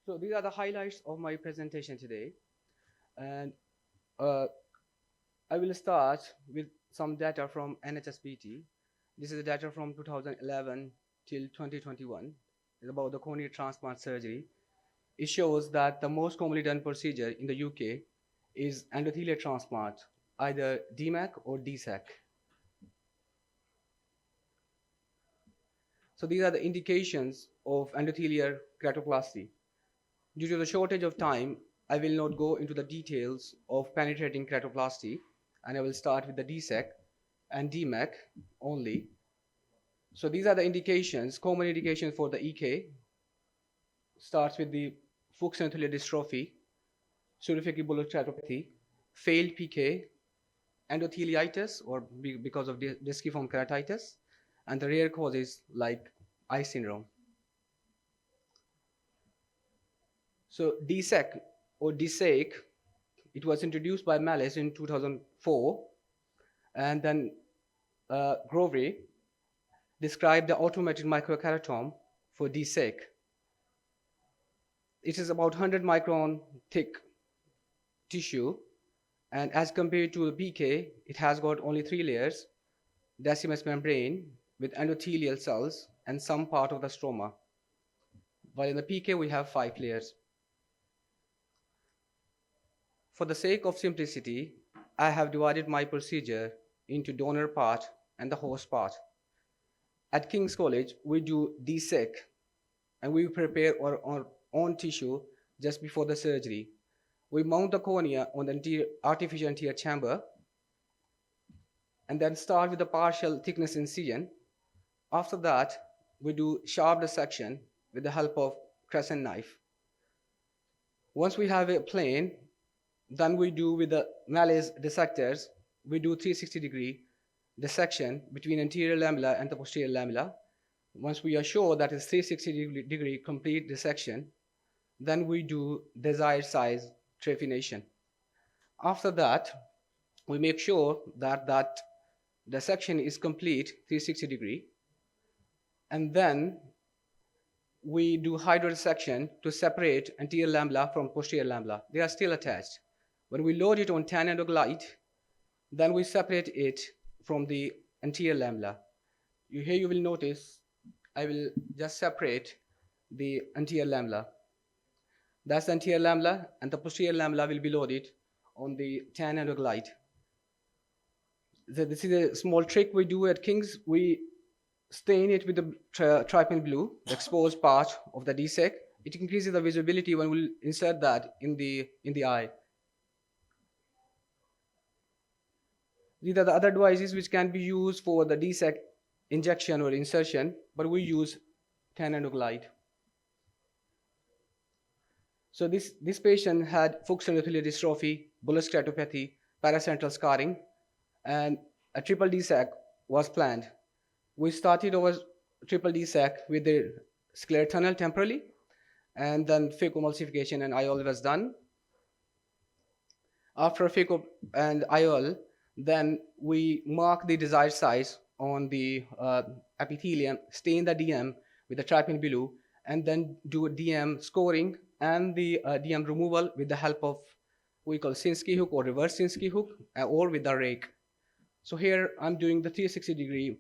So these are the highlights of my presentation today. And uh, I will start with some data from NHSBT. This is the data from 2011 till 2021. It's about the cornea transplant surgery. It shows that the most commonly done procedure in the UK is endothelial transplant, either DMAC or DSAC. So these are the indications of endothelial keratoplasty. Due to the shortage of time, I will not go into the details of penetrating keratoplasty, and I will start with the DSEC and DMAC only. So these are the indications, common indications for the EK. Starts with the Fuchs endothelial dystrophy, pseudophilic bullous keratopathy, failed PK, endotheliitis or because of disciform keratitis, and the rare causes like eye syndrome. So DSEC or DSEC, it was introduced by Malice in 2004, and then Grovey described the automated microkeratome for DSEC. It is about 100 micron thick tissue, and as compared to the PK, it has got only 3 layers, decimus membrane with endothelial cells and some part of the stroma, while in the PK we have 5 layers. For the sake of simplicity, I have divided my procedure into donor part and the host part. At King's College, we do DSEC, and we prepare our own tissue just before the surgery. We mount the cornea on the artificial anterior chamber and then start with the partial thickness incision. After that, we do sharp dissection with the help of crescent knife. Once we have a plane, then we do with the Malice dissectors, we do 360-degree dissection between anterior lamella and the posterior lamella. Once we are sure that is 360-degree complete dissection, then we do desired size trephination. After that, we make sure that that dissection is complete 360-degree, and then we do hydrodissection to separate anterior lamella from posterior lamella. They are still attached. When we load it on tan endoglide, then we separate it from the anterior lamella. Here you will notice I will just separate the anterior lamella. That's the anterior lamella, and the posterior lamella will be loaded on the tan endoglide. This is a small trick we do at King's. We stain it with the trypan blue, the exposed part of the DSEC. It increases the visibility when we insert that in the eye. These are the other devices which can be used for the DSEC injection or insertion, but we use tan endoglide. So this patient had Fuchs endothelial dystrophy, bullous keratopathy, paracentral scarring, and a triple DSEC was planned. We started our triple DSEC with the scleral tunnel temporarily, and then phacoemulsification and IOL was done. After phaco and IOL, then we mark the desired size on the epithelium, stain the DM with the trypan blue, and then do a DM scoring and the DM removal with the help of what we call Sinskey hook or reverse Sinskey hook, or with the rake. So here I'm doing the 360-degree,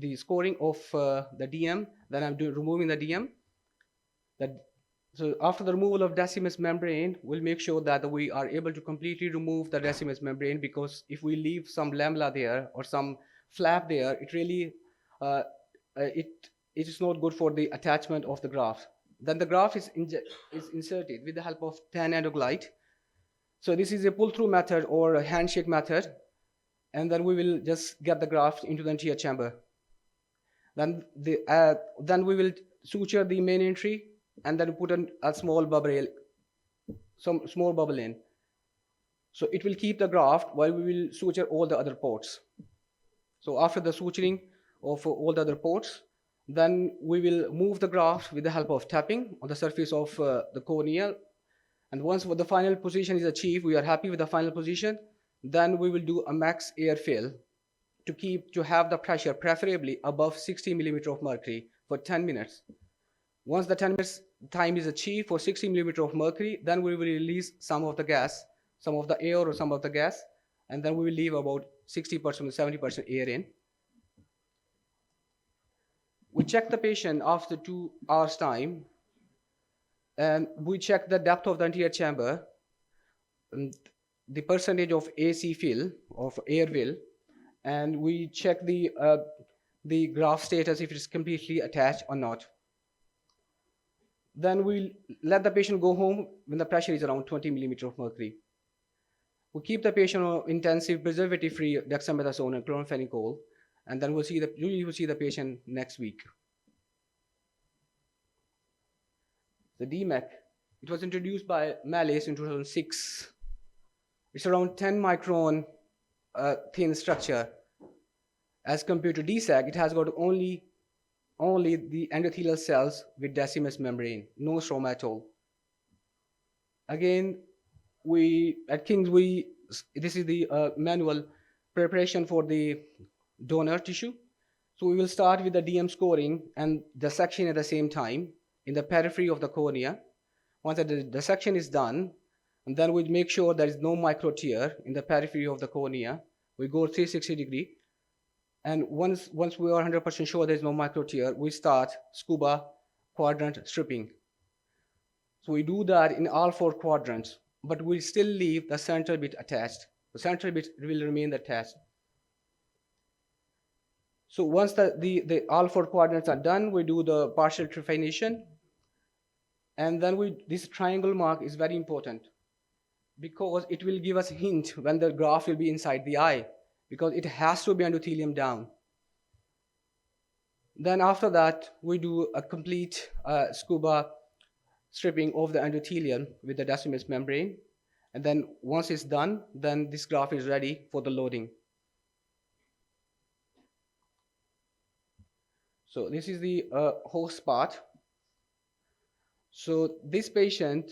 the scoring of the DM, then I'm removing the DM. So after the removal of decimus membrane, we'll make sure that we are able to completely remove the decimus membrane, because if we leave some lamella there or some flap there, it really, it is not good for the attachment of the graft. Then the graft is inserted with the help of tan endoglide. So this is a pull-through method or a handshake method, and then we will just get the graft into the anterior chamber. Then we will suture the main entry, and then put a small bubble, some small bubble in. So it will keep the graft while we will suture all the other ports. So after the suturing of all the other ports, then we will move the graft with the help of tapping on the surface of the cornea. And once the final position is achieved, we are happy with the final position, then we will do a max air fill to have the pressure preferably above 60 millimeter of mercury for 10 minutes. Once the 10 minutes time is achieved for 60 millimeter of mercury, then we will release some of the gas, some of the air or some of the gas, and then we will leave about 60% to 70% air in. We check the patient after 2 hours time, and we check the depth of the anterior chamber, and the percentage of AC fill, of air fill, and we check the graft status, if it's completely attached or not. Then we'll let the patient go home when the pressure is around 20 millimeter of mercury. We keep the patient on intensive preservative-free dexamethasone and chloramphenicol, and then we'll see the patient next week. The DMAC, it was introduced by Mallis in 2006. It's around 10 micron thin structure. As compared to DSAC, it has got only the endothelial cells with decimus membrane, no stroma at all. Again, at King's, this is the manual preparation for the donor tissue. So we will start with the DM scoring and dissection at the same time in the periphery of the cornea. Once the dissection is done, and then we make sure there is no micro tear in the periphery of the cornea. We go 360 degree. And once we are 100% sure there is no micro tear, we start scuba quadrant stripping. So we do that in all 4 quadrants, but we still leave the central bit attached. The central bit will remain attached. So once the all 4 quadrants are done, we do the partial trephination. And then this triangle mark is very important because it will give us a hint when the graft will be inside the eye, because it has to be endothelium down. Then after that, we do a complete scuba stripping of the endothelium with the decimus membrane. And then once it's done, then this graft is ready for the loading. So this is the host part. So this patient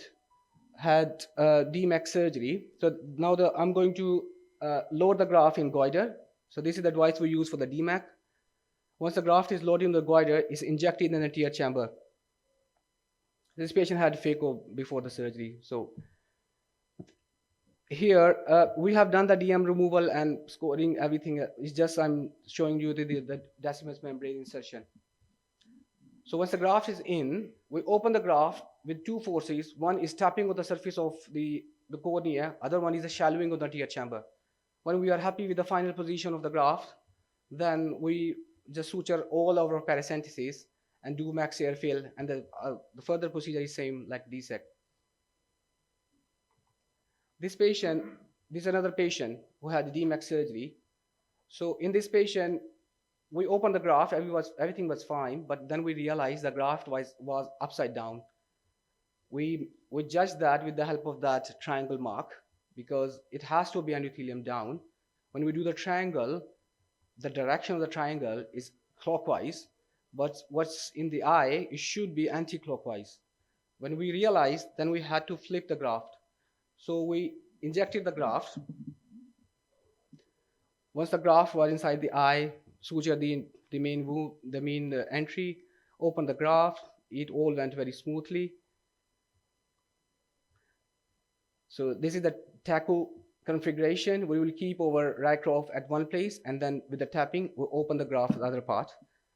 had DMAC surgery. So now I'm going to load the graft in goiter. So this is the device we use for the DMAC. Once the graft is loaded in the goiter, it's injected in the anterior chamber. This patient had phaco before the surgery. So here we have done the DM removal and scoring everything. It's just I'm showing you the decimus membrane insertion. So once the graft is in, we open the graft with 2 forces. One is tapping on the surface of the cornea. Other one is the shallowing of the anterior chamber. When we are happy with the final position of the graft, then we just suture all our paracentesis and do max air fill, and the further procedure is same like DSEC. This is another patient who had DMAC surgery. So in this patient, we opened the graft, everything was fine, but then we realized the graft was upside down. We judged that with the help of that triangle mark, because it has to be endothelium down. When we do the triangle, the direction of the triangle is clockwise, but what's in the eye, it should be anti-clockwise. When we realized, then we had to flip the graft. So we injected the graft. Once the graft was inside the eye, suture the main entry, open the graft, it all went very smoothly. So this is the taco configuration. We will keep our Rycroft at one place, and then with the tapping, we open the graft, the other part.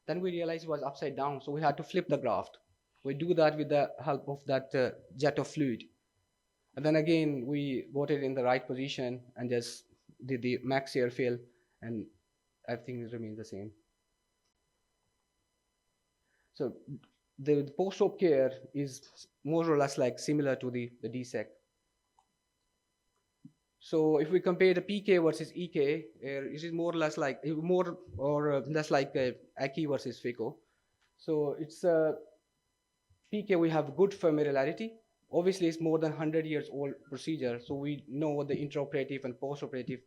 Then we realized it was upside down, so we had to flip the graft. We do that with the help of that jet of fluid. And then again, we got it in the right position and just did the max air fill, and everything remains the same. So the post-op care is more or less like similar to the DSEC. So if we compare the PK versus EK, it is more or less like less like ACI versus FICO. So it's PK, we have good familiarity. Obviously, it's more than 100 years old procedure, so we know what the intraoperative and postoperative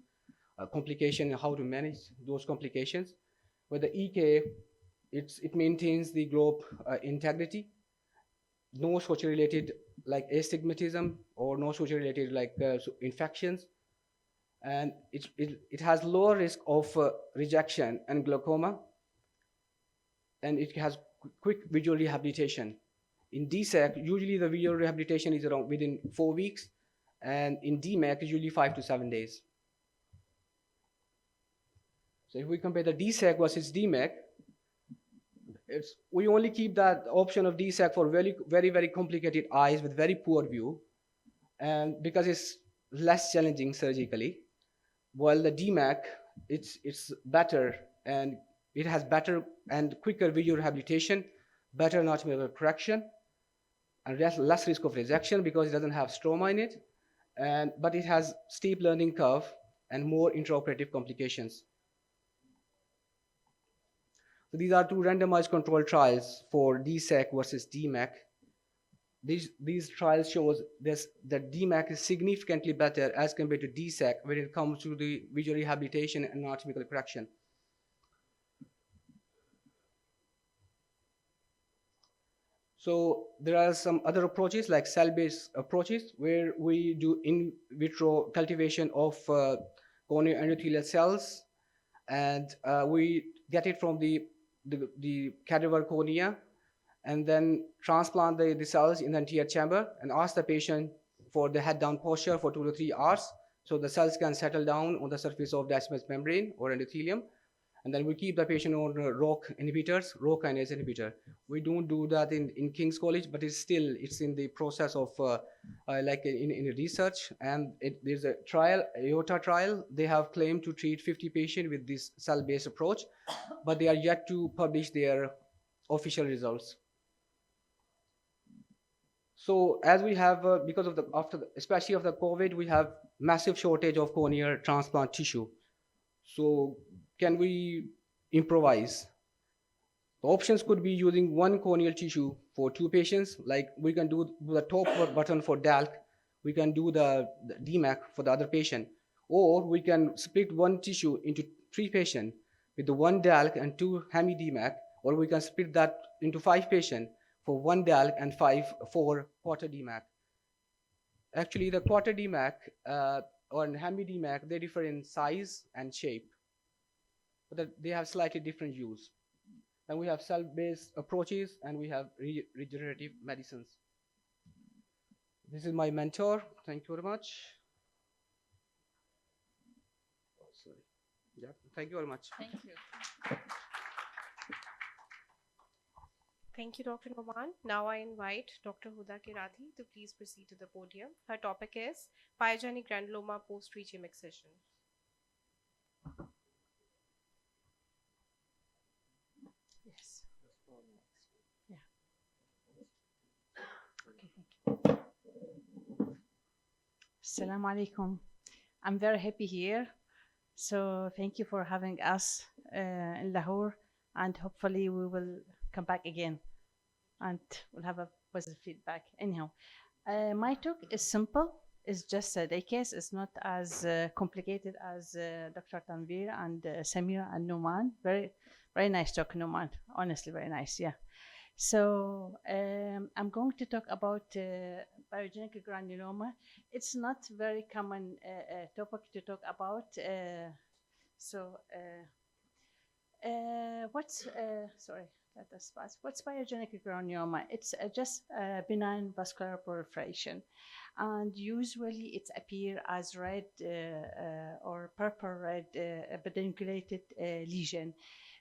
complication and how to manage those complications. With the EK, it maintains the globe integrity, no suture-related like astigmatism or no suture-related like infections, and it has lower risk of rejection and glaucoma, and it has quick visual rehabilitation. In DSEC, usually the visual rehabilitation is around within 4 weeks, and in DMAC, usually 5 to 7 days. So if we compare the DSEC versus DMAC, we only keep that option of DSEC for very, very, very complicated eyes with very poor view, and because it's less challenging surgically, while the DMAC, it's better, and it has better and quicker visual rehabilitation, better anatomical correction, and less risk of rejection because it doesn't have stroma in it, but it has steep learning curve and more intraoperative complications. So these are two randomized controlled trials for DSEC versus DMAC. These trials shows that DMAC is significantly better as compared to DSEC when it comes to the visual rehabilitation and anatomical correction. So there are some other approaches like cell-based approaches where we do in vitro cultivation of corneal endothelial cells, and we get it from the cadaver cornea, and then transplant the cells in the anterior chamber and ask the patient for the head down posture for 2 to 3 hours so the cells can settle down on the surface of the descemet's membrane or endothelium. And then we keep the patient on ROC inhibitors, ROC kinase inhibitor. We don't do that in King's College, but it's in the process of like in research. And there's a trial, IOTA trial. They have claimed to treat 50 patients with this cell-based approach, but they are yet to publish their official results. So as we have, because of especially of the COVID, we have massive shortage of corneal transplant tissue. So can we improvise? The options could be using one corneal tissue for 2 patients, like we can do the top button for DALC, we can do the DMAC for the other patient, or we can split one tissue into 3 patients with the 1 DALC and 2 hemi-DMAC, or we can split that into 5 patients for 1 DALC and 4 quarter DMAC. Actually, the quarter DMAC or hemi-DMAC, they differ in size and shape, but they have slightly different use. And we have cell-based approaches, and we have regenerative medicines. This is my mentor. Thank you very much. Oh, sorry. Yeah, thank you very much. Thank you. Thank you, Dr. Noman. Now I invite Dr. Huda Kirathi to please proceed to the podium. Her topic is pyogenic granuloma post-regium excision. Yes. Yeah. Okay, thank you. Assalamu alaikum. I'm very happy here. So thank you for having us in Lahore, and hopefully we will come back again and we'll have a positive feedback. Anyhow, my talk is simple. It's just the case is not as complicated as Dr. Tanvir and Samir and Numan. Very, very nice talk, Numan. Honestly, very nice. Yeah. So I'm going to talk about pyogenic granuloma. It's not very common topic to talk about. What's pyogenic granuloma? It's just benign vascular proliferation, and usually it appears as red or purple red pedunculated lesion.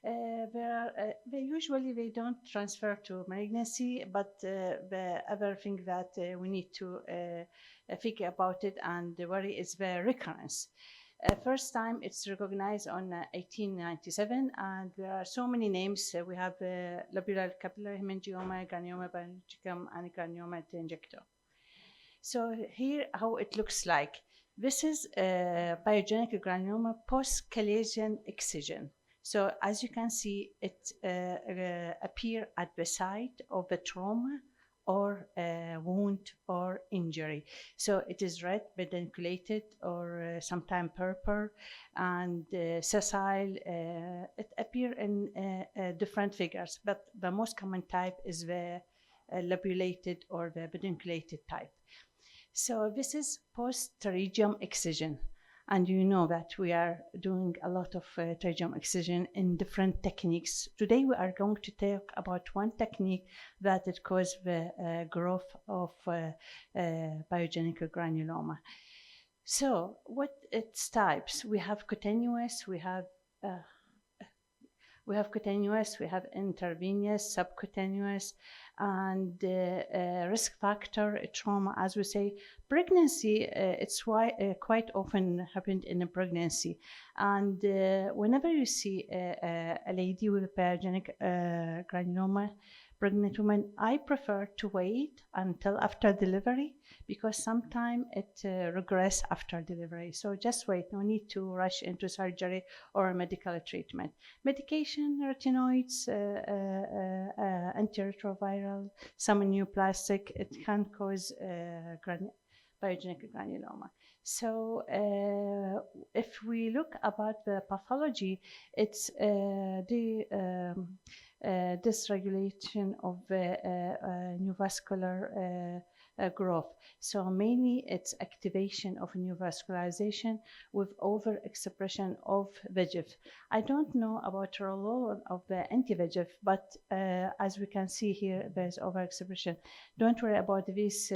They don't transfer to malignancy, but the other thing that we need to think about it and worry is the recurrence. First time it's recognized on 1897, and there are so many names. We have lobular capillary hemangioma, granuloma biologicum, and granuloma telangiectatum. So here how it looks like. This is pyogenic granuloma post-Calazian excision. So as you can see, it appear at the site of the trauma or wound or injury. So it is red, pedunculated, or sometimes purple, and sessile. It appear in different figures, but the most common type is the lobulated or the pedunculated type. So this is post-pterygium excision. And you know that we are doing a lot of pterygium excision in different techniques. Today we are going to talk about one technique that it causes the growth of pyogenic granuloma. So what its types? We have cutaneous, we have cutaneous, we have intravenous, subcutaneous, and risk factor, trauma, as we say. Pregnancy, it's why quite often happened in a pregnancy. And whenever you see a lady with a pyogenic granuloma, pregnant woman, I prefer to wait until after delivery because sometimes it regress after delivery. So just wait, no need to rush into surgery or medical treatment. Medication, retinoids, antiretroviral, some neoplastic, it can cause pyogenic granuloma. So if we look about the pathology, it's the dysregulation of neovascular growth. So mainly it's activation of neovascularization with overexpression of VEGF. I don't know about the role of the anti-VEGF, but as we can see here, there's overexpression. Don't worry about this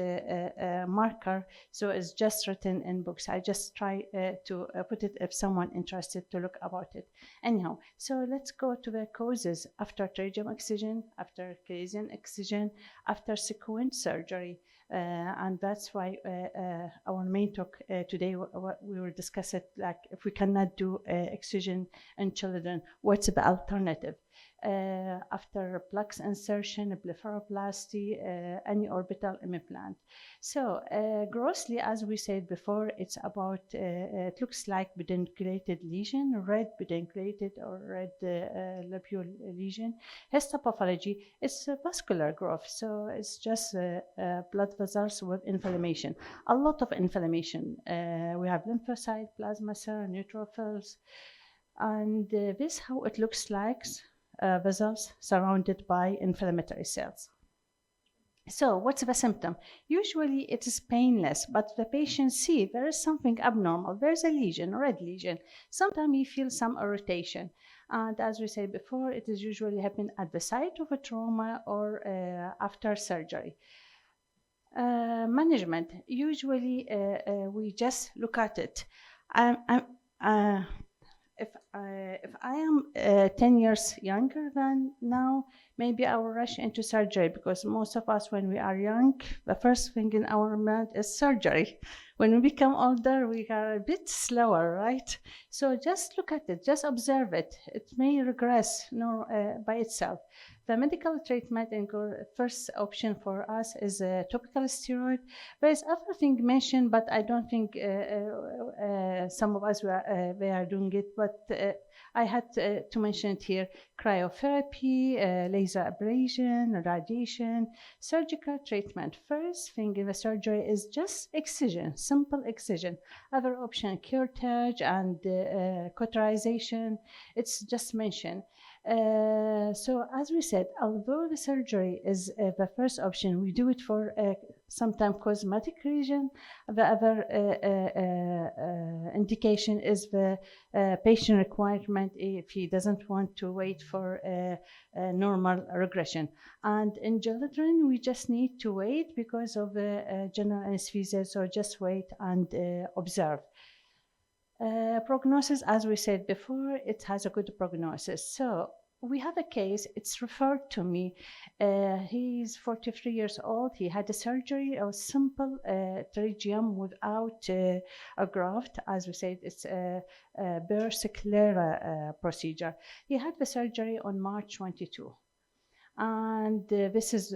marker. So it's just written in books. I just try to put it if someone interested to look about it. Anyhow, so let's go to the causes after pterygium excision, after Bayesian excision, after sequent surgery. And that's why our main talk today, we will discuss it, like if we cannot do excision in children, what's the alternative? After plaques insertion, blepharoplasty, any orbital implant. So grossly, as we said before, it's about, it looks like pedunculated lesion, red pedunculated or red lobule lesion. Histopathology, it's a vascular growth, so it's just blood vessels with inflammation. A lot of inflammation. We have lymphocyte, plasma cell, neutrophils, and this how it looks like. Vessels surrounded by inflammatory cells. So what's the symptom? Usually it is painless, but the patient see there is something abnormal. There's a lesion, a red lesion. Sometimes you feel some irritation. And as we said before, it is usually happen at the site of a trauma or after surgery. Management, usually we just look at it. If I am 10 years younger than now, maybe I will rush into surgery because most of us, when we are young, the first thing in our mind is surgery. When we become older, we are a bit slower, right? So just look at it, just observe it. It may regress by itself. The medical treatment and first option for us is a topical steroid. There is everything mentioned, but I don't think some of us they are doing it. But I had to mention it here: cryotherapy, laser ablation, radiation, surgical treatment. First thing in the surgery is just excision, simple excision. Other option, curettage and cauterization. It's just mentioned. So as we said, although the surgery is the first option, we do it for sometimes cosmetic region. The other indication is the patient requirement if he doesn't want to wait for normal regression. And in children, we just need to wait because of the general anesthesia, so just wait and observe. Prognosis, as we said before, it has a good prognosis. So we have a case, it's referred to me. He's 43 years old. He had a surgery, a simple pterygium without a graft. As we said, it's a Burr-Sclera procedure. He had the surgery on March 22. And this is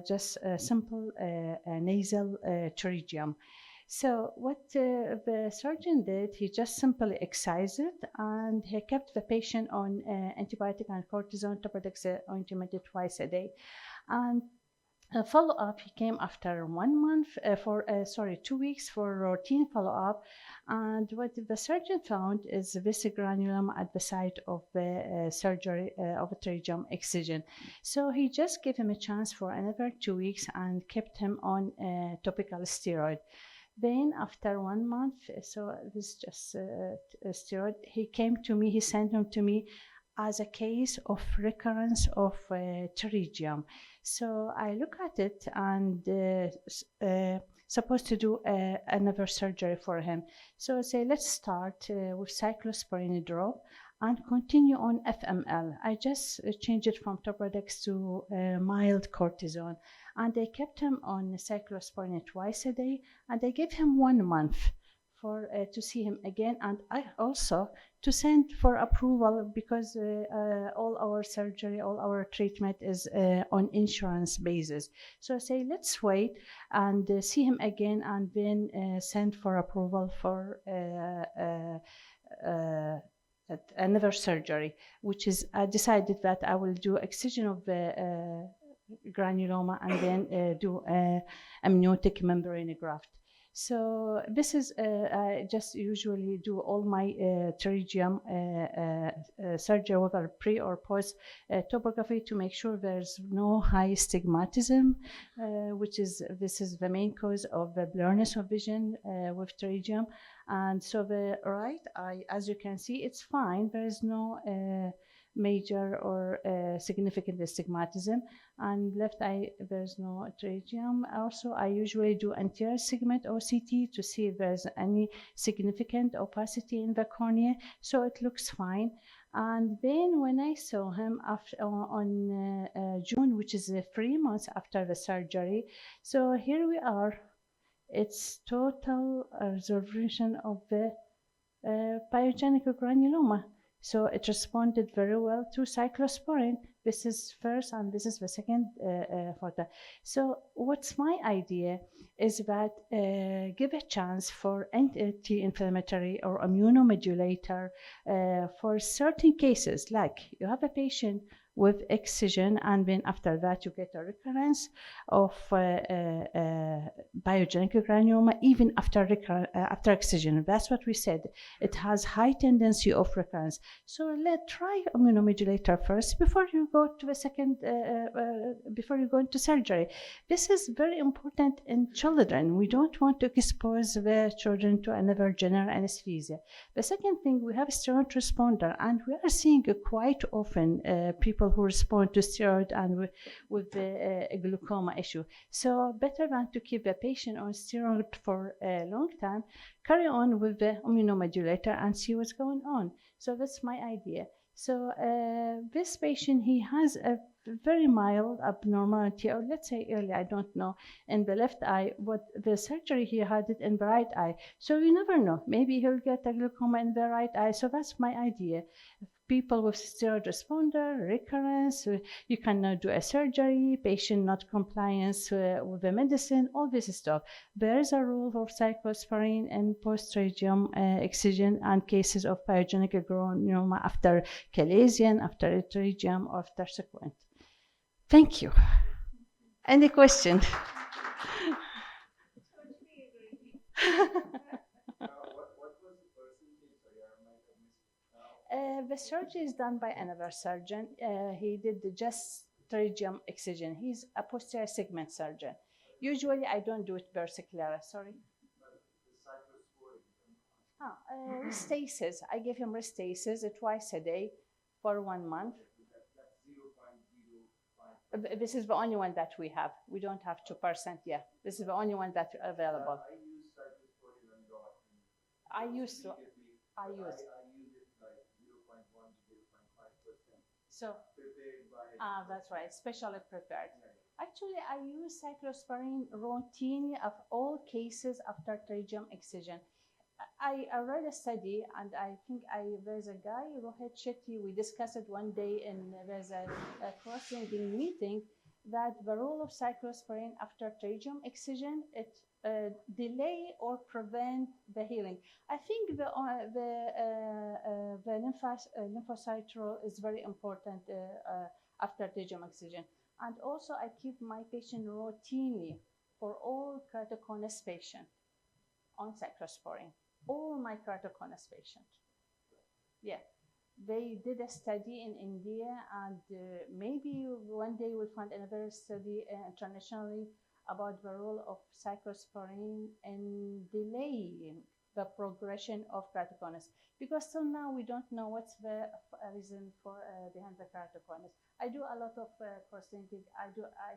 just a simple nasal pterygium. So what the surgeon did, he just simply excised it and he kept the patient on antibiotic and cortisone Topotex ointment twice a day. And follow-up, he came after 1 month, 2 weeks for routine follow-up. And what the surgeon found is this granuloma at the site of the surgery of a pterygium excision. So he just gave him a chance for another 2 weeks and kept him on topical steroid. Then after 1 month, so this just a steroid, he came to me, he sent him to me as a case of recurrence of pterygium. So I look at it and supposed to do another surgery for him. So I say, let's start with cyclosporine drop and continue on FML. I just changed it from Tobradex to mild cortisone. And I kept him on cyclosporine twice a day, and I gave him 1 month for to see him again, and I also to send for approval because all our surgery, all our treatment is on insurance basis. So I say let's wait and see him again, and then send for approval for another surgery, which is I decided that I will do excision of the granuloma and then do amniotic membrane graft. So this is I just usually do all my pterygium surgery, whether pre or post topography, to make sure there's no high stigmatism, which is this is the main cause of the blurriness of vision with pterygium. And so the right eye, as you can see, it's fine. There is no major or significant astigmatism, and left eye there's no pterygium. Also, I usually do anterior segment OCT to see if there's any significant opacity in the cornea, so it looks fine. And then when I saw him after, on June, which is 3 months after the surgery, so here we are. It's total resolution of the pyogenic granuloma. So it responded very well to cyclosporine. This is first and this is the second photo. So what's my idea is that give a chance for anti-inflammatory or immunomodulator for certain cases, like you have a patient with excision and then after that you get a recurrence of pyogenic granuloma even after excision. That's what we said. It has high tendency of recurrence. So let's try immunomodulator first before you go to the second, before you go into surgery. This is very important in children. We don't want to expose the children to another general anesthesia. The second thing, we have steroid responder, and we are seeing quite often people who respond to steroid and with the glaucoma issue. So better than to keep the patient on steroid for a long time, carry on with the immunomodulator and see what's going on. So that's my idea. So this patient, he has a very mild abnormality, or let's say early, I don't know, in the left eye, but the surgery he had it in the right eye. So you never know, maybe he'll get a glaucoma in the right eye. So that's my idea. People with steroid responder, recurrence, you cannot do a surgery, patient not compliance with the medicine, all this stuff. There is a rule for cyclosporine and post-pterygium excision and cases of pyogenic granuloma after chalazion, after pterygium, or after sequent. Thank you. Any question? The surgery is done by another surgeon. He did just pterygium excision. He's a posterior segment surgeon. Usually, I don't do it versicolare. Sorry. Restasis. I give him restasis twice a day for 1 month. This is the only one that we have. We don't have 2%. Yeah, this is the only one that's available. I use it like 0.1 to 0.5%. So, that's right, specially prepared. Actually, I use cyclosporine routinely of all cases after pterygium excision. I read a study, and I think there's a guy, Rohit Shetty, we discussed it one day, and there's a cross-linking meeting, that the role of cyclosporine after pterygium excision, it delay or prevent the healing. I think the lymphocyte role is very important after pterygium excision. And also, I keep my patient routinely for all keratoconus patients on cyclosporine. All my keratoconus patients. Yeah, they did a study in India, and maybe one day we'll find another study internationally about the role of cyclosporine in delaying the progression of keratoconus, because till now we don't know what's the reason for behind the keratoconus. I do a lot of prosthetic. I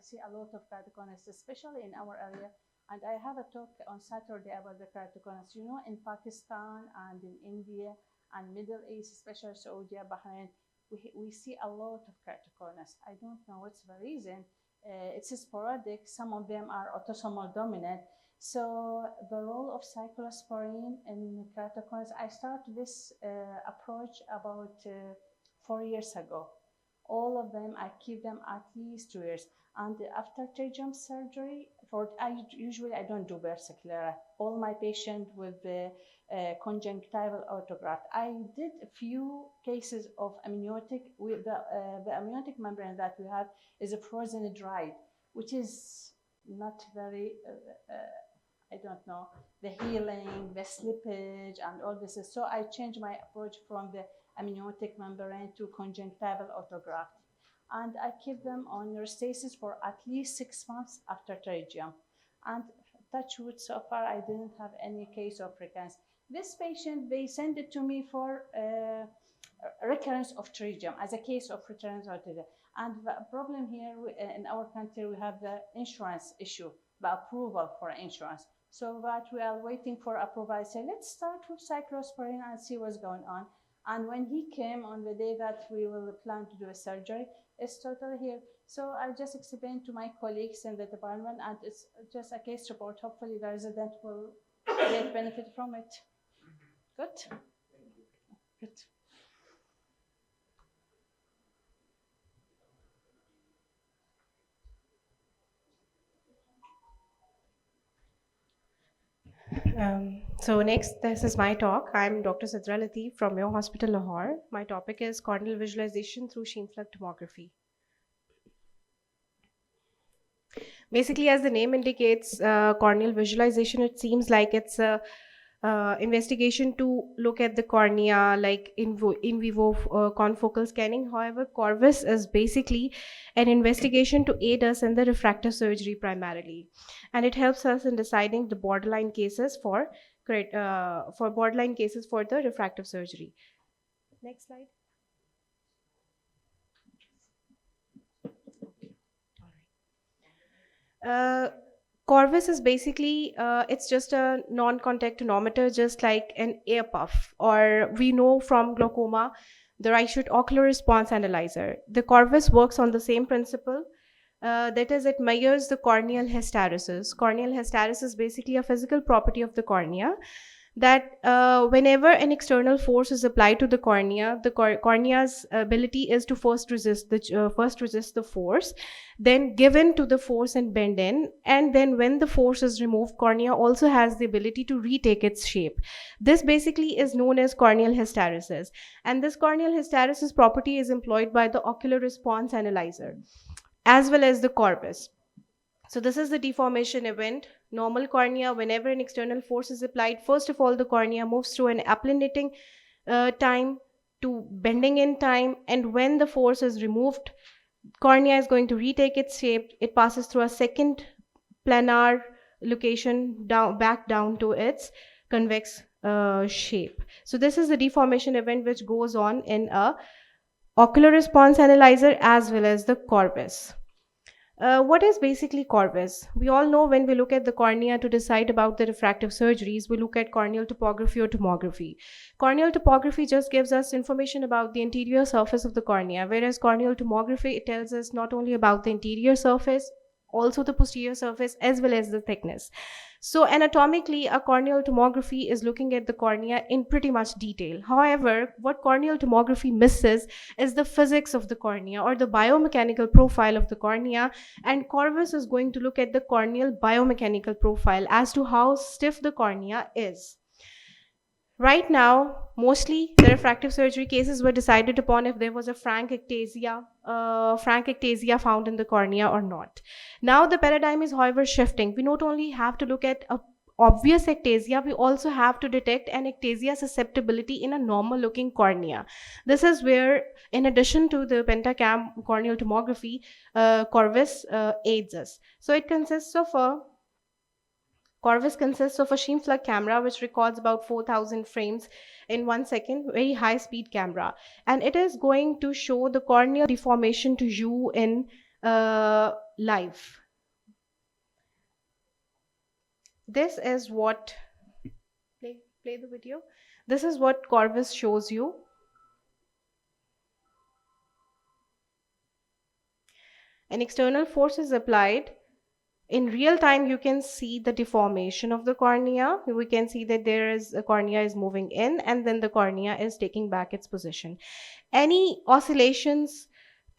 see a lot of keratoconus, especially in our area. And I have a talk on Saturday about the keratoconus. You know, in Pakistan and in India and Middle East, especially Saudi, Bahrain, we see a lot of keratoconus. I don't know what's the reason. It's sporadic. Some of them are autosomal dominant. So the role of cyclosporine in keratoconus, I started this approach about 4 years ago. All of them, I keep them at least 2 years. And after pterygium surgery, usually I don't do versicolare. All my patients with the conjunctival autograft. I did a few cases of amniotic. With the amniotic membrane that we have is a frozen dried, which is not very, I don't know, the healing, the slippage, and all this. So I changed my approach from the amniotic membrane to conjunctival autograft. And I keep them on neurostasis for at least 6 months after pterygium. And touch wood, so far I didn't have any case of recurrence. This patient, they send it to me for recurrence of pterygium, as a case of recurrence of pterygium. And the problem here in our country, we have the insurance issue, the approval for insurance. So that we are waiting for approval. I say, let's start with cyclosporine and see what's going on. And when he came on the day that we will plan to do a surgery, it's totally here. So I just explained to my colleagues in the department, and it's just a case report. Hopefully the resident will get benefit from it. Good? Good. So next, this is my talk. I'm Dr. Sidra Latif from Mayo Hospital, Lahore. My topic is corneal visualization through sheen flood tomography. Basically, as the name indicates, corneal visualization, it seems like it's a investigation to look at the cornea, like in vivo confocal scanning. However, Corvus is basically an investigation to aid us in the refractive surgery primarily, and it helps us in deciding the borderline cases for borderline cases for the refractive surgery. Next slide. Corvus is basically, it's just a non-contact tonometer, just like an air puff, or we know from glaucoma, the Reichert ocular response analyzer. The Corvus works on the same principle. That is, it measures the corneal hysteresis. Corneal hysteresis is basically a physical property of the cornea that whenever an external force is applied to the cornea, the cornea's ability is to first resist the force, then give in to the force and bend in, and then when the force is removed, cornea also has the ability to retake its shape. This basically is known as corneal hysteresis, and this corneal hysteresis property is employed by the ocular response analyzer as well as the Corvus. So this is the deformation event. Normal cornea, whenever an external force is applied, first of all, the cornea moves through an applinating time to bending in time, and when the force is removed, cornea is going to retake its shape. It passes through a second planar location back down to its convex shape. So this is the deformation event which goes on in a ocular response analyzer as well as the Corvus. What is basically Corvus? We all know when we look at the cornea to decide about the refractive surgeries, we look at corneal topography or tomography. Corneal topography just gives us information about the interior surface of the cornea, whereas corneal tomography, it tells us not only about the interior surface, also the posterior surface as well as the thickness. So anatomically, a corneal tomography is looking at the cornea in pretty much detail. However, what corneal tomography misses is the physics of the cornea or the biomechanical profile of the cornea, and Corvus is going to look at the corneal biomechanical profile as to how stiff the cornea is. Right now, mostly the refractive surgery cases were decided upon if there was a frank ectasia found in the cornea or not. Now the paradigm is, however, shifting. We not only have to look at a obvious ectasia, we also have to detect an ectasia susceptibility in a normal looking cornea. This is where, in addition to the pentacam corneal tomography, Corvus aids us. So it consists of a Corvus consists of a Shimflug camera which records about 4,000 frames in 1 second, very high speed camera. And it is going to show the corneal deformation to you in live. This is what, play the video. This is what Corvus shows you. An external force is applied. In real time, you can see the deformation of the cornea. We can see that a cornea is moving in, and then the cornea is taking back its position. Any oscillations,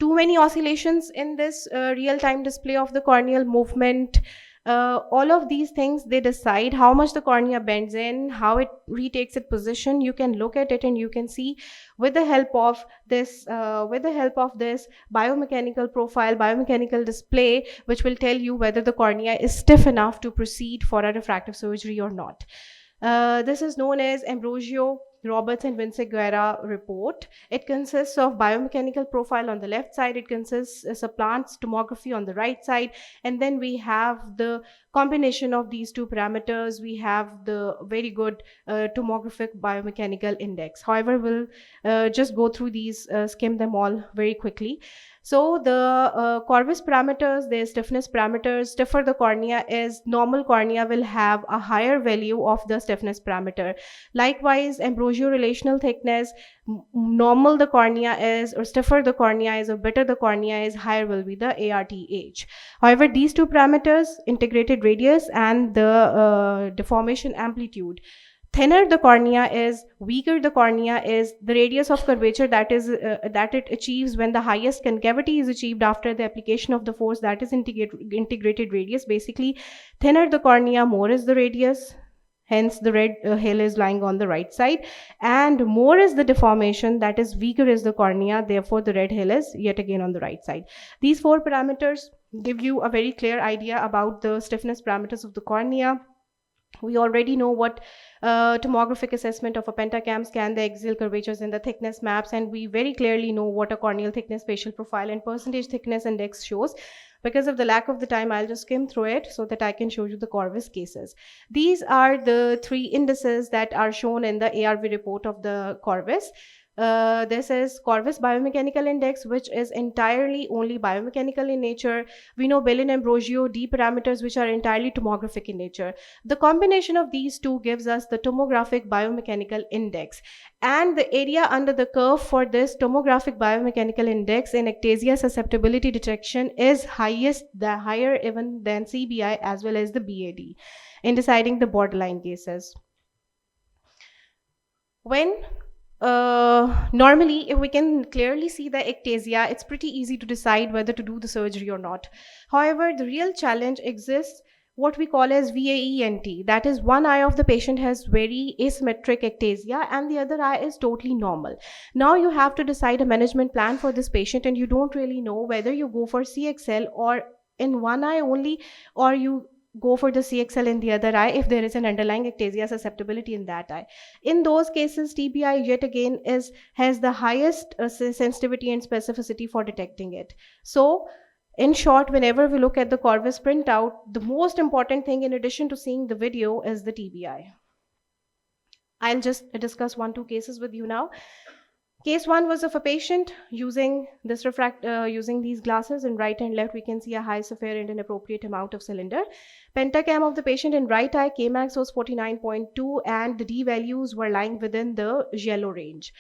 too many oscillations in this real-time display of the corneal movement, all of these things, they decide how much the cornea bends in, how it retakes its position. You can look at it and you can see with the help of this biomechanical profile, biomechanical display, which will tell you whether the cornea is stiff enough to proceed for a refractive surgery or not. This is known as Ambrosio, Roberts, and Vincent-Guerra report. It consists of biomechanical profile on the left side. It supplants tomography on the right side. And then we have the combination of these two parameters. We have the very good tomographic biomechanical index. However, we'll just go through these, skim them all very quickly. So the Corvus parameters, the stiffness parameters, stiffer the cornea is, normal cornea will have a higher value of the stiffness parameter. Likewise, Ambrosio relational thickness, normal the cornea is, or stiffer the cornea is, or better the cornea is, higher will be the ARTH. However, these two parameters, integrated radius and the deformation amplitude, thinner the cornea is, weaker the cornea is, the radius of curvature that it achieves when the highest concavity is achieved after the application of the force, that is integrated radius. Basically, thinner the cornea, more is the radius. Hence, the red hill is lying on the right side, and more is the deformation, that is weaker is the cornea, therefore the red hill is yet again on the right side. These four parameters give you a very clear idea about the stiffness parameters of the cornea. We already know what tomographic assessment of a pentacam scan, the axial curvatures and the thickness maps, and we very clearly know what a corneal thickness spatial profile and percentage thickness index shows. Because of the lack of the time, I'll just skim through it so that I can show you the Corvus cases. These are the three indices that are shown in the ARV report of the Corvus. This is Corvus biomechanical index, which is entirely only biomechanical in nature. We know Bell and Ambrosio D parameters, which are entirely tomographic in nature. The combination of these two gives us the tomographic biomechanical index, and the area under the curve for this tomographic biomechanical index in ectasia susceptibility detection is higher even than CBI as well as the BAD in deciding the borderline cases. When normally, if we can clearly see the ectasia, it's pretty easy to decide whether to do the surgery or not. However, the real challenge exists what we call as VAENT. That is, one eye of the patient has very asymmetric ectasia and the other eye is totally normal. Now you have to decide a management plan for this patient, and you don't really know whether you go for CXL or in one eye only, or you go for the CXL in the other eye if there is an underlying ectasia susceptibility in that eye. In those cases, TBI yet again has the highest sensitivity and specificity for detecting it. So in short, whenever we look at the Corvus printout, the most important thing in addition to seeing the video is the TBI. I'll just discuss 1-2 cases with you now. Case 1 was of a patient using using these glasses. In right and left, we can see a high sapphire and an appropriate amount of cylinder. Pentacam of the patient in right eye, Kmax was 49.2 and the D values were lying within the yellow range.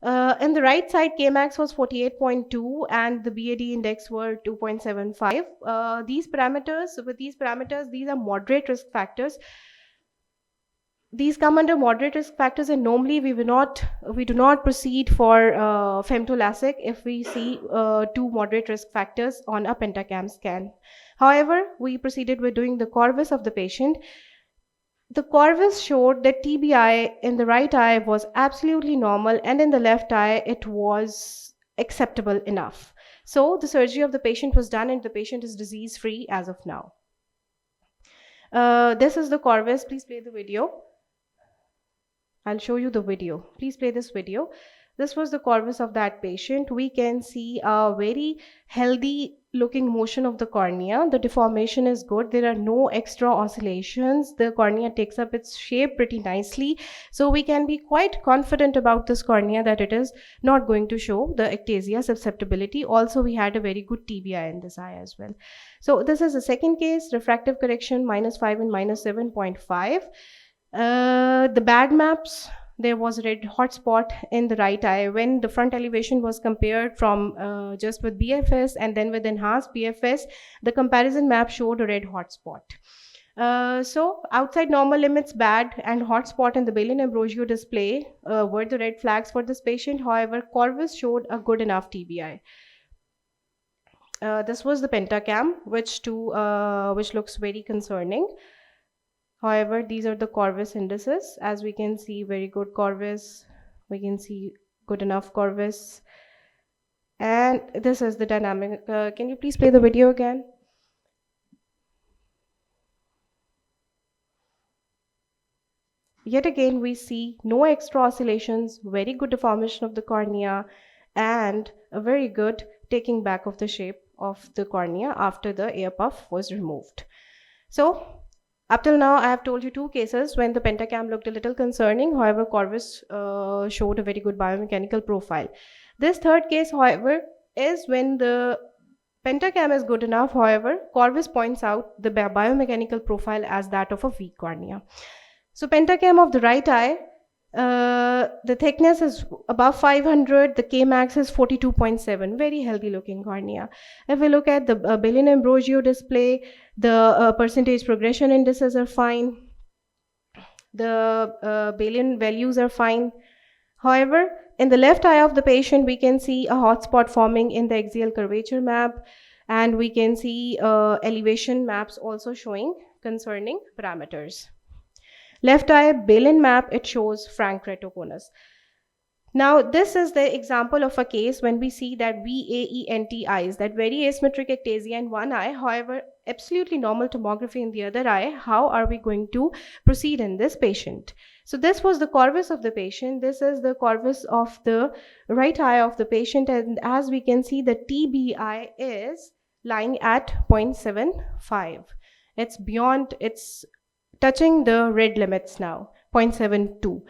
In the right side, Kmax was 48.2 and the BAD index were 2.75. These parameters, these are moderate risk factors. These come under moderate risk factors, and normally we do not proceed for femtoLASIK if we see 2 moderate risk factors on a pentacam scan. However, we proceeded with doing the Corvus of the patient. The Corvus showed that TBI in the right eye was absolutely normal, and in the left eye it was acceptable enough. So the surgery of the patient was done and the patient is disease free as of now. This is the Corvus. Please play the video. I'll show you the video. Please play this video. This was the corvus of that patient. We can see a very healthy looking motion of the cornea. The deformation is good. There are no extra oscillations. The cornea takes up its shape pretty nicely. So we can be quite confident about this cornea that it is not going to show the ectasia susceptibility. Also, we had a very good TBI in this eye as well. So this is the second case, refractive correction -5 and -7.5. The bad maps, there was a red hotspot in the right eye when the front elevation was compared from just with BFS and then with enhanced BFS. The comparison map showed a red hotspot. So outside normal limits, bad and hotspot in the Balin Ambrosio display were the red flags for this patient. However, Corvus showed a good enough TBI. This was the pentacam, which looks very concerning. However, these are the Corvus indices. As we can see, very good Corvus. We can see good enough Corvus. And this is the dynamic. Can you please play the video again? Yet again, we see no extra oscillations, very good deformation of the cornea, and a very good taking back of the shape of the cornea after the ear puff was removed. So, up till now, I have told you two cases when the pentacam looked a little concerning. However, Corvus showed a very good biomechanical profile. This third case, however, is when the pentacam is good enough. However, Corvus points out the biomechanical profile as that of a weak cornea. So, pentacam of the right eye, the thickness is above 500, the Kmax is 42.7, very healthy looking cornea. If we look at the Balin Ambrosio display, the percentage progression indices are fine, the Balin values are fine. However, in the left eye of the patient, we can see a hotspot forming in the axial curvature map, and we can see elevation maps also showing concerning parameters. Left eye Balin map, it shows frank keratoconus. Now, this is the example of a case when we see that VAENT eyes, that very asymmetric ectasia in one eye, however, absolutely normal tomography in the other eye. How are we going to proceed in this patient? So this was the corvus of the patient. This is the corvus of the right eye of the patient. And as we can see, the TBI is lying at 0.75. It's beyond, it's touching the red limits now, 0.72.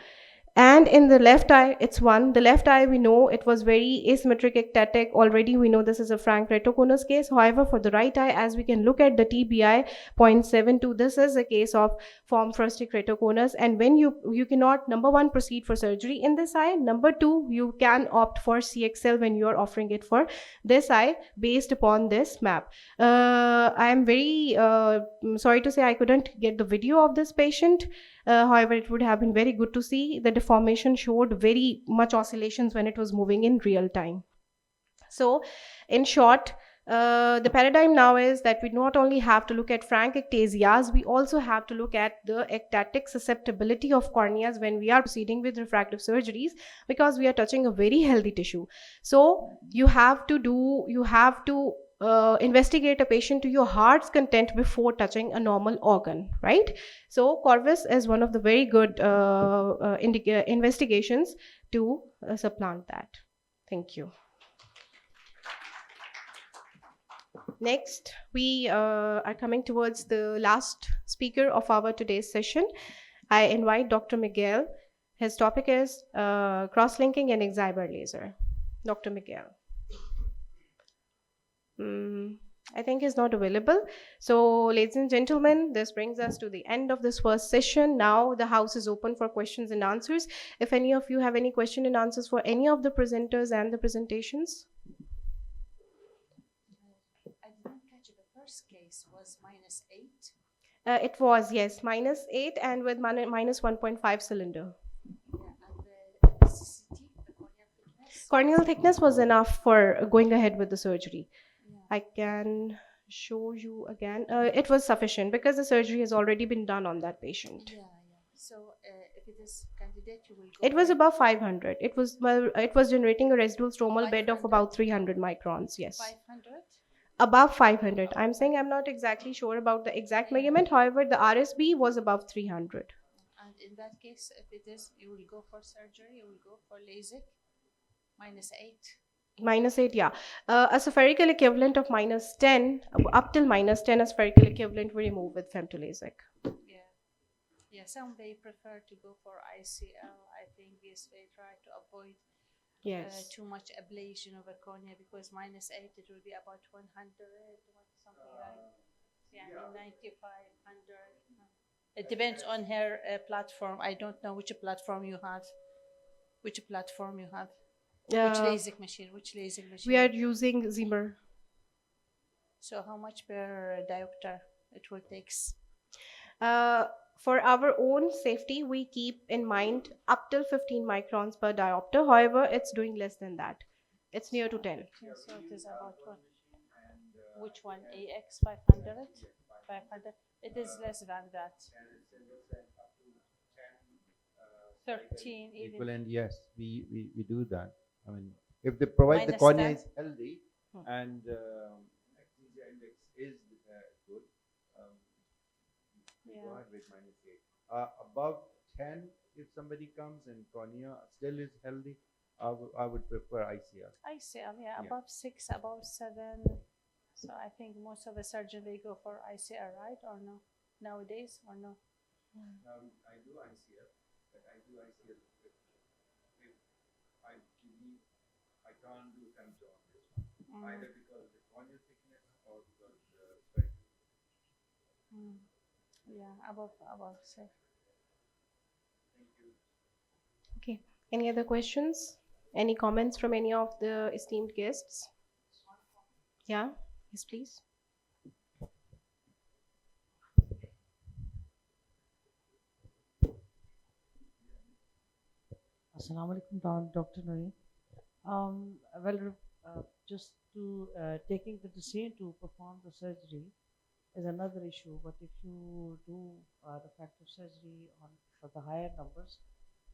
And in the left eye, it's 1. The left eye, we know it was very asymmetric ectatic. Already we know this is a frank keratoconus case. However, for the right eye, as we can look at the TBI 0.72, this is a case of form frustic keratoconus. And when you cannot, number one, proceed for surgery in this eye. Number two, you can opt for CXL when you are offering it for this eye based upon this map. I am very sorry to say I couldn't get the video of this patient. However, it would have been very good to see. The deformation showed very much oscillations when it was moving in real time. So, in short, the paradigm now is that we not only have to look at frank ectasias, we also have to look at the ectatic susceptibility of corneas when we are proceeding with refractive surgeries, because we are touching a very healthy tissue. So, you have to investigate a patient to your heart's content before touching a normal organ, right? So Corvus is one of the very good investigations to supplant that. Thank you. Next, we are coming towards the last speaker of our today's session. I invite Dr. Miguel. His topic is cross-linking and excimer laser. Dr. Miguel. I think he's not available. So, ladies and gentlemen, this brings us to the end of this first session. Now, the house is open for questions and answers. If any of you have any question and answers for any of the presenters and the presentations. I didn't catch it. The first case was -8. It was, yes, -8 and with minus 1.5 cylinder. Yeah, and the CCT, the corneal thickness. Corneal thickness was enough for going ahead with the surgery. I can show you again. It was sufficient because the surgery has already been done on that patient. Yeah. So if it is candidate, you will go. It was above 500. It was generating a residual stromal bed of 500? about 300 microns. Yes. 500. Above 500. I'm saying I'm not exactly sure about the exact measurement. However, the RSB was above 300. And in that case, if it is, you will go for surgery, you will go for LASIK, -8. -8, yeah. A spherical equivalent of -10, up till -10, a spherical equivalent we remove with femtolasic. Yeah. Yeah, some they prefer to go for ICL. I think yes, they try to avoid Yes. too much ablation of a cornea because -8 it will be about 100, something like yeah, 95, 100. It depends on her platform. I don't know which platform you have. Which platform you have? Which Uh, LASIK machine? Which LASIK we are machine? using Zimmer. So how much per diopter it will takes? Uh, for our own safety, we keep in mind up till 15 microns per diopter. However, it's doing less than that. It's near to 10. So it is about what? Which one? AX 500? 500? It is less than that. 13 even. Equivalent, yes, we do that. I mean, if they provide the Minus cornea 10? is healthy and actinium index is good, we go Yeah. ahead with -8. Above 10, if somebody comes and cornea still is healthy, I would prefer ICL. ICL, yeah, Yeah. above 6, above 7. So I think most of the surgeons they go for ICL, right? Or no? Nowadays, or no? I do ICL, but I do ICL if I believe I can't do femto on this one, either because of the corneal thickness or because spherical. Yeah, above 6. Okay. Any other questions? Any comments from any of the esteemed guests? Yeah. Yes, please. Assalamu alaikum, Dr. Nuri. Well, just to taking the decision to perform the surgery is another issue. But if you do refractive surgery on for the higher numbers,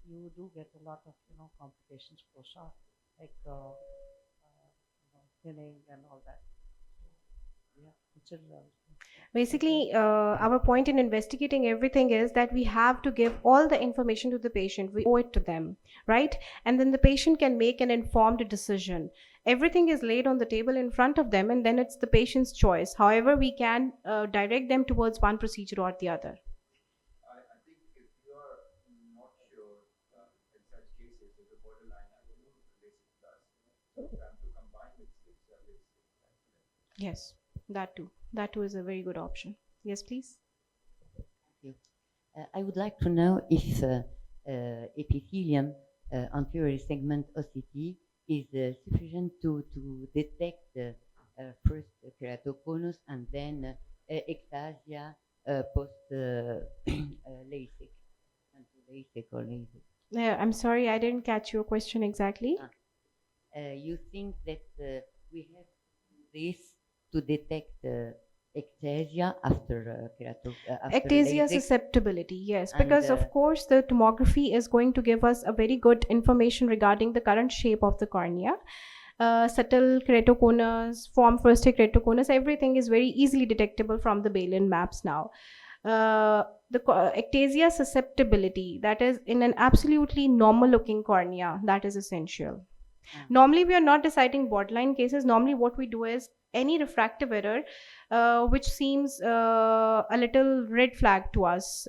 you do get a lot of complications post-op, like thinning and all that. So, yeah, consider that. Basically, our point in investigating everything is that we have to give all the information to the patient. We owe it to them, right? And then the patient can make an informed decision. Everything is laid on the table in front of them, and then it's the patient's choice. However, we can direct them towards one procedure or the other. I think if you are not sure in such cases, if the borderline, I do LASIK plus. So to combine with LASIK. Yes, that too. That too is a very good option. Yes, please. you. I would like to know if epithelium anterior segment OCT is sufficient to detect first keratoconus and then ectasia post LASIK, and LASIK or LASIK. Yeah, I'm sorry, I didn't catch your question exactly. You think that we have this to detect ectasia after after Ectasia LASIK? susceptibility, yes, And, because of course the tomography is going to give us a very good information regarding the current shape of the cornea. Subtle keratoconus, form first keratoconus, everything is very easily detectable from the Bayesian maps now. Ectasia susceptibility, that is in an absolutely normal looking cornea, that is essential. Normally, we are not deciding borderline cases. Normally, what we do is any refractive error which seems a little red flag to us,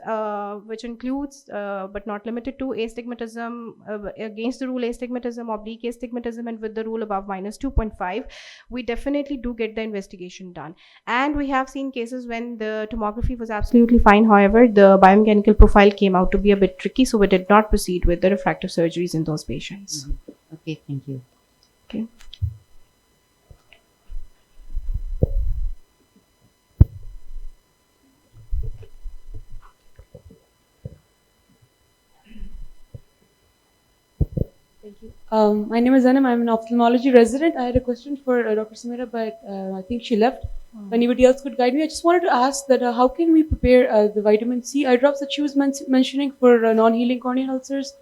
which includes but not limited to astigmatism, against the rule astigmatism, oblique astigmatism, and with the rule above -2.5, we definitely do get the investigation done. And we have seen cases when the tomography was absolutely fine. However, the biomechanical profile came out to be a bit tricky, so we did not proceed with the refractive surgeries in those patients. Okay, thank you. Okay. Thank you. My name is Anam. I'm an ophthalmology resident. I had a question for Dr. Samira, but I think she left. If anybody else could guide me, I just wanted to ask that how can we prepare the vitamin C eye drops that she was mentioning for non-healing corneal ulcers?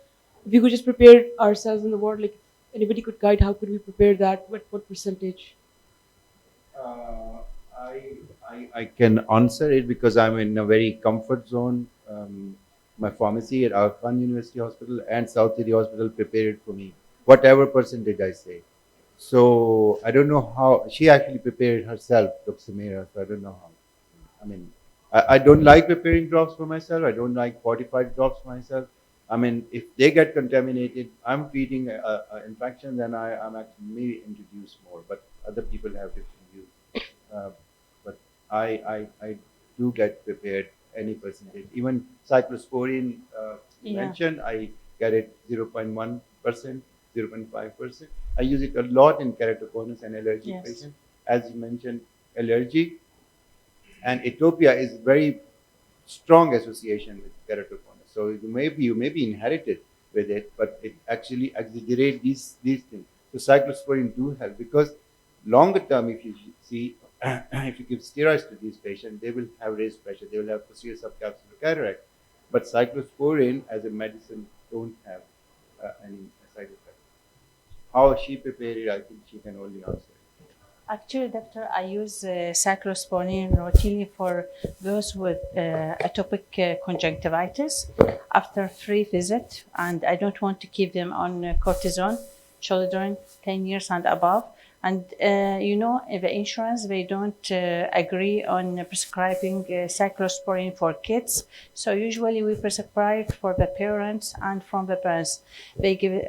If we could just prepare ourselves in the ward, like anybody could guide, how could we prepare that? What percentage? I can answer it because I'm in a very comfort zone. My pharmacy at Aga Khan University Hospital and South City Hospital prepared for me, whatever percentage I say. So I don't know how she actually prepared herself, Dr. Samira. So I don't know how. I mean, I don't like preparing drops for myself. I don't like fortified drops for myself. I mean, if they get contaminated, I'm feeding a infection, then I'm actually may introduce more. But other people have different views. But I do get prepared any percentage. Even cyclosporine you Yeah. mentioned, I get it 0.1%, 0.5%. I use it a lot in keratoconus and allergic Yes. patients. As you mentioned, allergy and atopia is very strong association with keratoconus. So you may be inherited with it, but it actually exaggerate these things. So cyclosporine do help because longer term, if you see, if you give steroids to these patients, they will have raised pressure. They will have posterior subcapsular cataract. But cyclosporine as a medicine don't have any side effects. How she prepared it, I think she can only answer. Actually, doctor, I use cyclosporine routinely for those with atopic conjunctivitis after 3 visits, and I don't want to keep them on cortisone. Children 10 years and above, and the insurance they don't agree on prescribing cyclosporine for kids. So usually we prescribe for the parents, and from the parents they give it,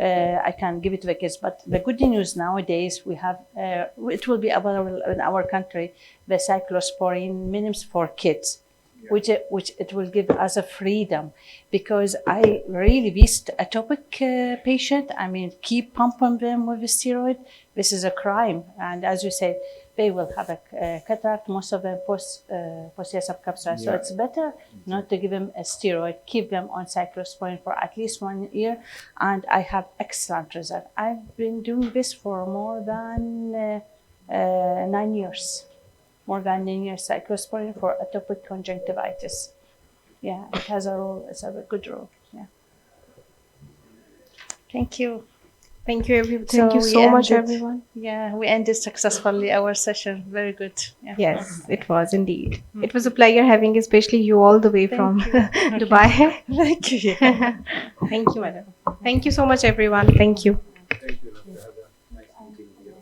I can give it to the kids. But the good news nowadays we have it will be available in our country, the cyclosporine minims for kids, which it will give us a freedom, because I really this atopic patient, I mean, keep pumping them with the steroid. This is a crime, and as you say, they will have a cataract. Most of them posterior subcapsular. So Yeah. it's better not to give them a steroid. Keep them on cyclosporine for at least 1 year, and I have excellent result. I've been doing this for more than 9 years. More than 9 years, cyclosporine for atopic conjunctivitis. Yeah, it has a role. It's a good role. Yeah. Thank you. Thank you, everyone. So Thank you we so much, ended- everyone. Yeah, we ended successfully our session. Very good. Yeah. Yes, it was indeed. It was a pleasure having especially you all the way Thank from you. Dubai. Thank you. Yeah. Thank you, madam. Thank you so much, everyone. Thank you. Thank you. Have a nice meeting here.